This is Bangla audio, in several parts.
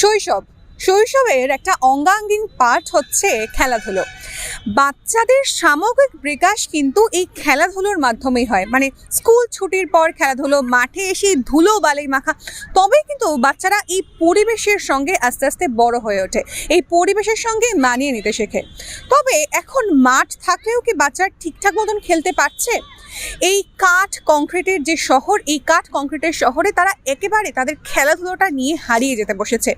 শৈশবের একটা অঙ্গাঙ্গিন পার্ট হচ্ছে খেলাধুলো। বাচ্চাদের সামগ্রিক বিকাশ কিন্তু এই খেলাধুলোর মাধ্যমেই হয়। মানে স্কুল ছুটির পর খেলাধুলো, মাঠে এসে ধুলো বালি মাখা, তবেই কিন্তু বাচ্চারা এই পরিবেশের সঙ্গে আস্তে আস্তে বড় হয়ে ওঠে, এই পরিবেশের সঙ্গে মানিয়ে নিতে শেখে। তবে এখন মাঠ থাকলেও কি বাচ্চারা ঠিকঠাক মতন খেলতে পারছে? এই কাঠ কংক্রিটের যে শহর, এই কাঠ কংক্রিটের শহরে তারা একেবারে তাদের খেলাধুলোটা নিয়ে হারিয়ে যেতে বসেছে।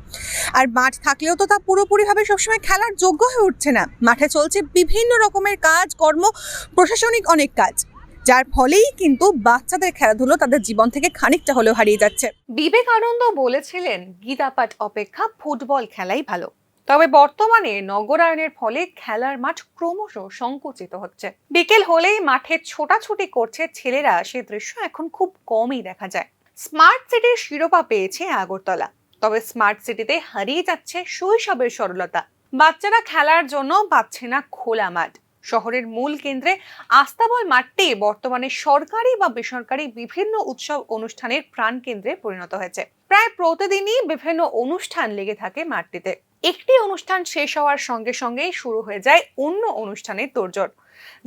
আর মাঠ থাকলেও তো তা পুরোপুরিভাবে সবসময় খেলার যোগ্য হয়ে উঠছে না। মাঠে চলছে বিভিন্ন রকমের কাজ কর্ম, প্রশাসনিক অনেক কাজ, যার ফলেই কিন্তু বাচ্চাদের খেলাধুলো তাদের জীবন থেকে খানিকটা হলেও হারিয়ে যাচ্ছে। বিবেকানন্দ বলেছিলেন, গীতাপাঠ অপেক্ষা ফুটবল খেলাই ভালো। তবে বর্তমানে নগরায়নের ফলে খেলার মাঠ ক্রমশ সংকুচিত হচ্ছে। বিকেল হলেই মাঠে ছোটাছুটি করছে ছেলেরা, সে দৃশ্য এখন খুব কমই দেখা যায়। স্মার্ট সিটির শিরোপা পেয়েছে আগরতলা, তবে স্মার্ট সিটিতে হারিয়ে যাচ্ছে শৈশবের সরলতা। বাচ্চারা খেলার জন্য পাচ্ছে না খোলা মাঠ। শহরের মূল কেন্দ্রে আস্তাবল মাঠটি বর্তমানে সরকারি বা বেসরকারি বিভিন্ন উৎসব অনুষ্ঠানের প্রাণকেন্দ্রে পরিণত হয়েছে। প্রায় প্রতিদিনই বিভিন্ন অনুষ্ঠান লেগে থাকে মাঠটিতে। একটি অনুষ্ঠান শেষ হওয়ার সঙ্গে সঙ্গেই শুরু হয়ে যায় অন্য অনুষ্ঠানের তোড়জোড়,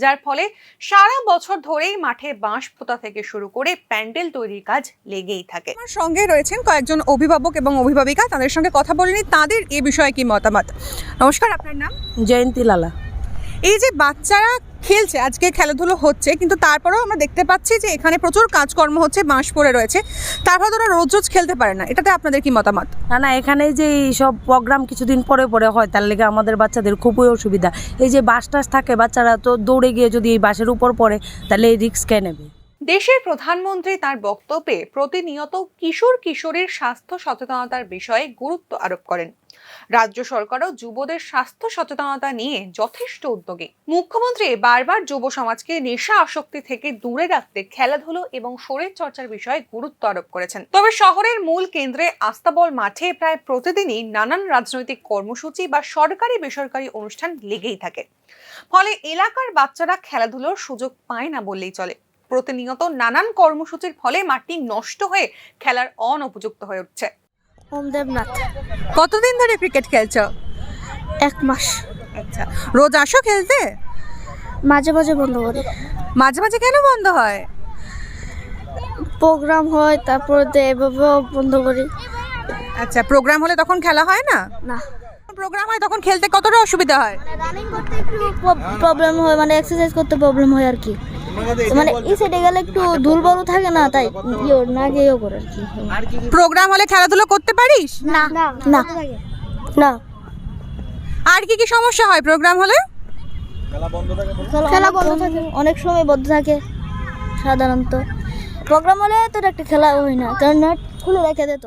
যার ফলে সারা বছর ধরেই মাঠে বাঁশ পোতা থেকে শুরু করে প্যান্ডেল তৈরির কাজ লেগেই থাকে। আমার সঙ্গে রয়েছেন কয়েকজন অভিভাবক এবং অভিভাবিকা, তাদের সঙ্গে কথা বলিনি, তাদের এ বিষয়ে কি মতামত। নমস্কার, আপনার নাম? জয়ন্তী লালা। এই যে বাচ্চারা খেলছে, আজকে খেলাধুলো হচ্ছে, কিন্তু তারপরেও আমরা দেখতে পাচ্ছি যে এখানে প্রচুর কাজকর্ম হচ্ছে, বাঁশ পড়ে রয়েছে, তারপর ওরা রোজ রোজ খেলতে পারে না। এটাতে আপনাদের কি মতামত? না, এখানে যে সব প্রোগ্রাম কিছুদিন পরে পরে হয়, তার লেগে আমাদের বাচ্চাদের খুবই অসুবিধা। এই যে বাস টাস থাকে, বাচ্চারা তো দৌড়ে গিয়ে যদি এই বাসের উপর পড়ে, তাহলে এই রিস্ক কে নেবে? দেশের প্রধানমন্ত্রী তার বক্তব্যে প্রতিনিয়ত কিশোর কিশোরীর স্বাস্থ্য সচেতনতার বিষয়ে গুরুত্ব আরোপ করেন। রাজ্য সরকারও যুবদের স্বাস্থ্য সচেতনতা নিয়ে যথেষ্ট উদ্যোগী। মুখ্যমন্ত্রী বারবার যুব সমাজকে নেশা আসক্তি থেকে দূরে রাখতে খেলাধুলো এবং শরীর চর্চার বিষয়ে গুরুত্ব আরোপ করেছেন। তবে শহরের মূল কেন্দ্রে আস্তাবল মাঠে প্রায় প্রতিদিনই নানান রাজনৈতিক কর্মসূচি বা সরকারি বেসরকারি অনুষ্ঠান লেগেই থাকে। ফলে এলাকার বাচ্চারা খেলাধুলোর সুযোগ পায় না বললেই চলে। প্রতিনিয়ত নানান কর্মসূচির ফলে মাঠটি নষ্ট হয়ে খেলার অনুপযুক্ত হয়ে উঠছে। দেবনাথ। কতদিন ধরে ক্রিকেট খেলছো? 1 মাস। আচ্ছা, রোজ আসো খেলতে? মাঝে মাঝে বন্ধ করি। মাঝে মাঝে কেন বন্ধ হয়? প্রোগ্রাম হয়, তারপরে তো এভাবেও বন্ধ করি। আচ্ছা, প্রোগ্রাম হলে তখন খেলা হয় না? না। প্রোগ্রাম হয় তখন খেলতে কতটা অসুবিধা হয়? রানিং করতে একটু প্রবলেম হয়, মানে এক্সারসাইজ করতে প্রবলেম হয় আর কি। মানে এই সাইডে গেলে একটু ধুলবালু থাকে না, তাই না গিয়েও করে আর কি। প্রোগ্রাম হলে খেলাধুলো করতে পারিস? না না না। আর কি কি সমস্যা হয় প্রোগ্রাম হলে? খেলা বন্ধ থাকে, অনেক সময় বন্ধ থাকে। সাধারণত প্রোগ্রাম হলে তো একটা খেলা হয় না, কারণ নেট খুলে রেখে দিত।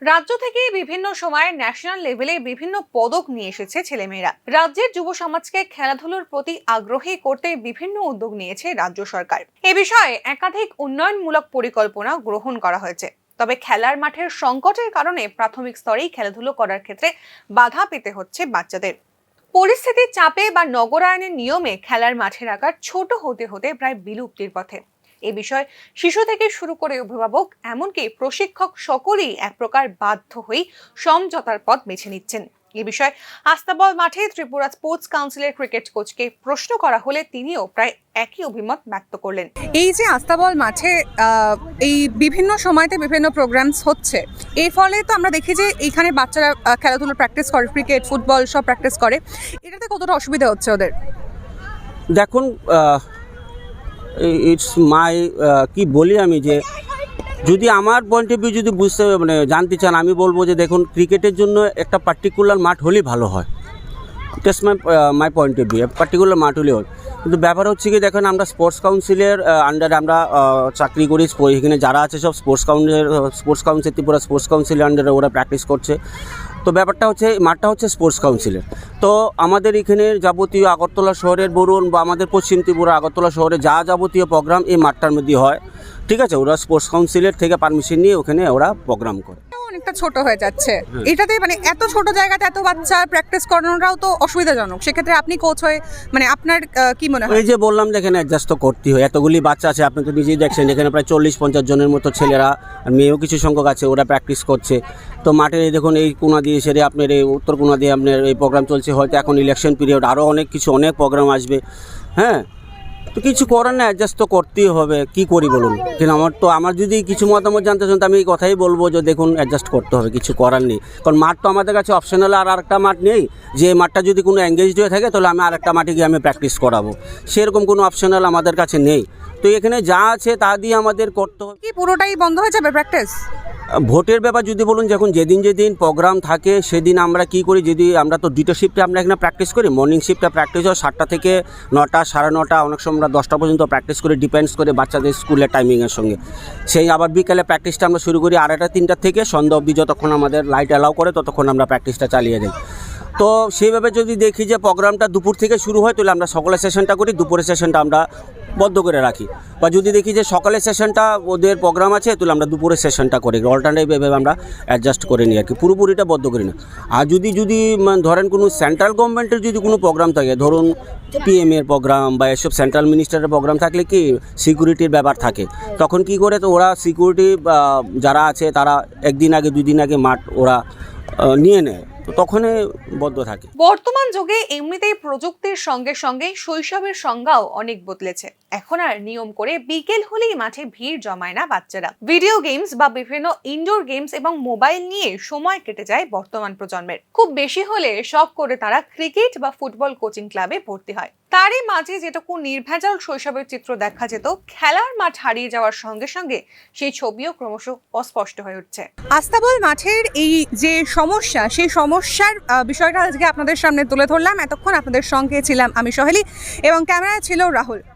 রাজ্য থেকে বিভিন্ন সময়ে ন্যাশনাল লেভেলে বিভিন্ন পদক নিয়ে এসেছে ছেলেমেয়েরা। রাজ্যের যুব সমাজকে খেলাধুলোর প্রতি আগ্রহী করতে বিভিন্ন উদ্যোগ নিয়েছে রাজ্য সরকার। এ বিষয়ে একাধিক উন্নয়নমূলক পরিকল্পনা গ্রহণ করা হয়েছে। তবে খেলার মাঠের সংকটের কারণে প্রাথমিক স্তরেই খেলাধুলো করার ক্ষেত্রে বাধা পেতে হচ্ছে বাচ্চাদের। পরিস্থিতির চাপে বা নগরায়নের নিয়মে খেলার মাঠের আকার ছোট হতে হতে প্রায় বিলুপ্তির পথে। এ বিষয়ে শিশু থেকে শুরু করে অভিভাবক এমনকি প্রশিক্ষক সকলেই এক প্রকার বাধ্য হয়ে সমঝোতার পথ বেছে নিচ্ছেন। এ বিষয়ে আস্তাবল মাঠে ত্রিপুরা স্পোর্টস কাউন্সিলের ক্রিকেট কোচকে প্রশ্ন করা হলে তিনিও প্রায় একই অভিমত ব্যক্ত করলেন। এই যে আস্তাবল মাঠে এই বিভিন্ন সময়তে বিভিন্ন প্রোগ্রামস হচ্ছে, এর ফলে তো আমরা দেখি যে এইখানে বাচ্চারা খেলাধুলো প্র্যাকটিস করে, ক্রিকেট ফুটবল সব প্র্যাকটিস করে, এটাতে কতটা অসুবিধা হচ্ছে ওদের? দেখুন, ইটস মাই কি বলি আমি, যে যদি আমার পয়েন্ট অফ ভিউ যদি বুঝতে জানতে চান, আমি বলবো যে দেখুন, ক্রিকেটের জন্য একটা পার্টিকুলার মাঠ হলেই ভালো হয়। It's my point of view, particular মাঠ হলেই হয়। কিন্তু ব্যাপার হচ্ছে কি, দেখেন আমরা স্পোর্টস কাউন্সিলের আন্ডারে আমরা চাকরি করি। এখানে যারা আছে সব স্পোর্টস কাউন্সিল ত্রিপুরা স্পোর্টস কাউন্সিলের আন্ডারে ওরা প্র্যাকটিস করছে। তো ব্যাপারটা হচ্ছে, মাঠটা হচ্ছে স্পোর্টস কাউন্সিলের। তো আমাদের এখানে যাবতীয় আগরতলা শহরের বলুন বা আমাদের পশ্চিম ত্রিপুরা আগরতলা শহরে যা যাবতীয় প্রোগ্রাম এই মাঠটার মধ্যে হয়, ঠিক আছে, ওরা স্পোর্টস কাউন্সিলের থেকে পারমিশন নিয়ে ওখানে ওরা প্রোগ্রাম করে। অনেকটা ছোট হয়ে যাচ্ছে, এটাতে মানে এত ছোট জায়গাতে এত বাচ্চা প্র্যাকটিস করানোটাও তো অসুবিধাজনক। সেক্ষেত্রে আপনি কোচ হয়ে মানে আপনার কি মনে হয়? এই যে বললাম দেখেন অ্যাডজাস্ট তো করতেই হয়, এতগুলি বাচ্চা আছে আপনি তো নিজেই দেখছেন, এখানে প্রায় 40-50 জনের মতো ছেলেরা আর মেয়েও কিছু সংখ্যক আছে, ওরা প্র্যাকটিস করছে। তো মাঠের এই দেখুন এই কোনা দিয়ে সেরে আপনার এই উত্তর কোনা দিয়ে আপনার এই প্রোগ্রাম চলছে, হয়তো এখন ইলেকশন পিরিয়ড, আরও অনেক প্রোগ্রাম আসবে। হ্যাঁ, তো কিছু করার না, অ্যাডজাস্ট তো করতেই হবে, কি করি বলুন। কিন্তু আমার যদি কিছু মতামত জানতে চান তো আমি এই কথাই বলবো যে দেখুন অ্যাডজাস্ট করতে হবে, কিছু করার নেই। কারণ মাঠ তো আমাদের কাছে অপশনাল, আর আরেকটা মাঠ নেই যে মাঠটা যদি কোনো এঙ্গেজড হয়ে থাকে তাহলে আমি আরেকটা মাঠে গিয়ে আমি প্র্যাকটিস করাবো, সেরকম কোনো অপশনাল আমাদের কাছে নেই। তো এখানে যা আছে তা দিয়ে আমাদের করতে হবে। কি পুরোটাই বন্ধ হয়ে যাবে প্র্যাকটিস? ভোটের ব্যাপার যদি বলুন, যখন যেদিন প্রোগ্রাম থাকে সেদিন আমরা কি করি, যদি আমরা তো দুটো শিফটে আমরা এখানে প্র্যাকটিস করি। মর্নিং শিফটে প্র্যাকটিস হয় 7টা থেকে 9টা, 9:30, অনেক সময় আমরা 10টা পর্যন্ত প্র্যাকটিস করি, ডিপেন্ডস করে বাচ্চাদের স্কুলের টাইমিংয়ের সঙ্গে। সেই আবার বিকেলে প্র্যাকটিসটা আমরা শুরু করি 2:30-3টা থেকে সন্ধ্যা অবধি, যতক্ষণ আমাদের লাইট অ্যালাউ করে ততক্ষণ আমরা প্র্যাকটিসটা চালিয়ে যাই। তো সেইভাবে যদি দেখি যে প্রোগ্রামটা দুপুর থেকে শুরু হয় তাহলে আমরা সকালের সেশনটা করি, দুপুরের সেশনটা আমরা বদ্ধ করে রাখি। বা যদি দেখি যে সকালের সেশনটা ওদের প্রোগ্রাম আছে তাহলে আমরা দুপুরের সেশনটা করি, অল্টারনেটিভ আমরা অ্যাডজাস্ট করে নিই আর কি, পুরোপুরিটা বদ্ধ করি না। আর যদি ধরেন কোনো সেন্ট্রাল গভর্নমেন্টের যদি কোনো প্রোগ্রাম থাকে, ধরুন পিএমের প্রোগ্রাম বা এসব সেন্ট্রাল মিনিস্টারের প্রোগ্রাম থাকলে কি সিকিউরিটির ব্যাপার থাকে, তখন কি করে তো ওরা সিকিউরিটি যারা আছে তারা একদিন আগে 2 দিন আগে মাঠ ওরা নিয়ে নেয়, তো তখনই বদ্ধ থাকে। বর্তমান যুগে এমনিতেই প্রযুক্তির সঙ্গে সঙ্গে শৈশবের সংজ্ঞাও অনেক বদলেছে। এখন আর নিয়ম করে বিকেল হলেই মাঠে ভিড় জমায় না বাচ্চারা। ভিডিও গেমস বা বিভিন্ন ইনডোর গেমস এবং মোবাইল নিয়ে সময় কেটে যায় বর্তমান প্রজন্মের। খুব বেশি হলে শখ করে তারা ক্রিকেট বা ফুটবল কোচিং ক্লাবে ভর্তি হয়। তারই মাঝে যেটুকু নির্ভেজাল শৈশবের চিত্র দেখা যেত, খেলার মাঠ হারিয়ে যাওয়ার সঙ্গে সঙ্গে সেই ছবিও ক্রমশ অস্পষ্ট হয়ে উঠছে। আস্তাবল মাঠের এই যে সমস্যা, সেই সমস্যার বিষয়টা আজকে আপনাদের সামনে তুলে ধরলাম। এতক্ষণ আপনাদের সঙ্গে ছিলাম আমি সহেলি এবং ক্যামেরায় ছিল রাহুল।